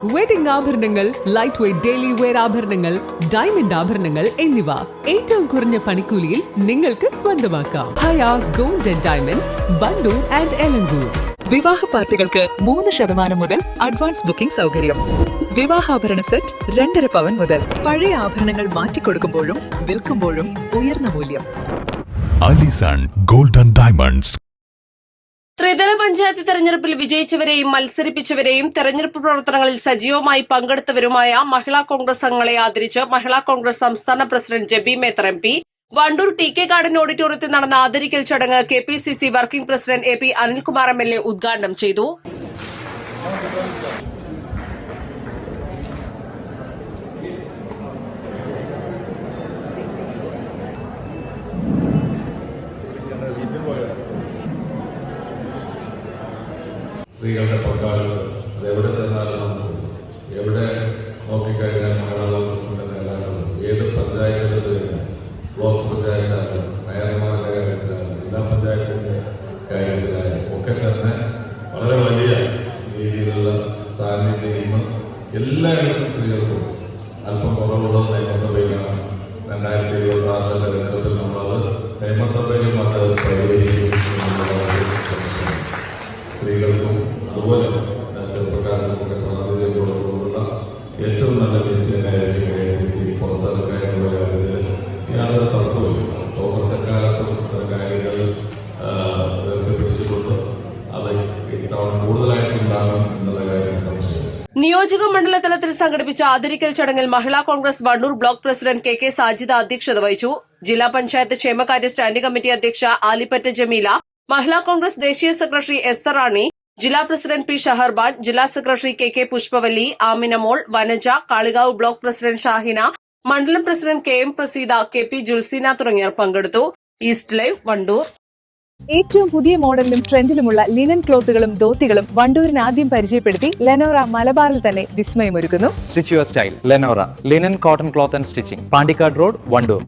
Wedding ആഭരണങ്ങൾ, light weight daily wear ആഭരണങ്ങൾ, diamond ആഭരണങ്ങൾ എന്നിവ ഏറ്റവും കുറഞ്ഞ പണിക്കൂലിയിൽ നിങ്ങൾക്ക് സ്വന്തമാക്കാം. Haya gold and diamonds, Wandoor and Elankur. വിവാഹ പാർട്ടികൾക്ക് 3% മുതൽ അഡ്വാൻസ് ബുക്കിംഗ് സൗകര്യം. വിവാഹാഭരണ സെറ്റ് 2.5 പവൻ മുതൽ. പഴയ ആഭരണങ്ങൾ മാറ്റിക്കൊടുക്കുമ്പോഴും വിൽക്കുമ്പോഴും ഉയർന്ന മൂല്യം. Allison gold and diamonds. ത്രിതല പഞ്ചായത്ത് തെരഞ്ഞെടുപ്പിൽ വിജയിച്ചവരെയും മത്സരിപ്പിച്ചവരെയും തെരഞ്ഞെടുപ്പ് പ്രവർത്തനങ്ങളിൽ സജീവമായി പങ്കെടുത്തവരുമായ മഹിളാ കോൺഗ്രസ് അംഗങ്ങളെ ആദരിച്ച് മഹിളാ കോൺഗ്രസ് സംസ്ഥാന president Jebi Mather MP. Wandoor TK garden ഓഡിറ്റോറിയത്തിൽ നടന്ന ആദരിക്കൽ ചടങ്ങ് KPCC working president AP Anilkumar MLA ഉദ്ഘാടനം ചെയ്തു. സ്ത്രീകളുടെ പങ്കാളികൾ അത് എവിടെ ചെന്നാലും എവിടെ നോക്കിക്കഴിഞ്ഞാൽ മഹിളാ കോൺഗ്രസിന്റെ നേതാക്കളും ഏത് പഞ്ചായത്തിൽ കഴിഞ്ഞാൽ ബ്ലോക്ക് പഞ്ചായത്തായാലും മേയർമാരുടെ കാര്യത്തിലായാലും ജില്ലാ പഞ്ചായത്തിന്റെ കാര്യത്തിലായാലും ഒക്കെ തന്നെ വളരെ വലിയ രീതിയിലുള്ള സാന്നിധ്യം എല്ലായിടത്തും സ്ത്രീകൾക്കും അല്പം കുറവുള്ളത് നിയമസഭയിലാണ്. 2026 തെരഞ്ഞെടുപ്പിൽ നമ്മളത് നിയമസഭയിലും അത് പരിഹരിക്കും. സ്ത്രീകൾക്കും അതുപോലെ ചെറുപ്പക്കാർക്കുമൊക്കെ പ്രാതിനിധ്യം കൊടുക്കുന്നുള്ള ഏറ്റവും നല്ല വിജയമായിരിക്കും KCC പുറത്തിറക്കാനുള്ള കാര്യത്തിൽ യാതൊരു തർക്കമില്ല. കോൺഗ്രസ് എക്കാലത്തും ഇത്തരം കാര്യങ്ങൾ ഉയർത്തിപ്പിടിച്ചിട്ടുണ്ട്. അത് ഇത്തവണ കൂടുതലായിട്ടുണ്ടാകും എന്നുള്ള കാര്യം സംശയം. നിയോജക മണ്ഡല തലത്തിൽ സംഘടിപ്പിച്ച ആദരിക്കൽ ചടങ്ങിൽ Mahila Congress Wandoor block president KK Sajida അധ്യക്ഷത വഹിച്ചു. ജില്ലാ പഞ്ചായത്ത് ക്ഷേമകാര്യ സ്റ്റാൻഡിംഗ് കമ്മിറ്റി അധ്യക്ഷ ആലിപ്പറ്റ ജമീല, മഹിളാ കോൺഗ്രസ് ദേശീയ സെക്രട്ടറി എസ്തർ റാണി, ജില്ലാ പ്രസിഡന്റ് P ഷഹർബാൻ, ജില്ലാ secretary KK Pushpavalli, Aminamol, Vanaja, Kalikavu block president Shahina, മണ്ഡലം president KM Praseeda, KP Julseena തുടങ്ങിയവർ പങ്കെടുത്തു. East Live Wandoor. ഏറ്റവും പുതിയ മോഡലിലും ട്രെൻഡിലുമുള്ള ലിനൻ ക്ലോത്തുകളും ധോത്തികളും വണ്ടൂരിന് ആദ്യം പരിചയപ്പെടുത്തി ലെനോറ മലബാറിൽ തന്നെ വിസ്മയമൊരുക്കുന്നു. Stitch your style Lenora linen cotton cloth and stitching, Pandikkad road, Wandoor.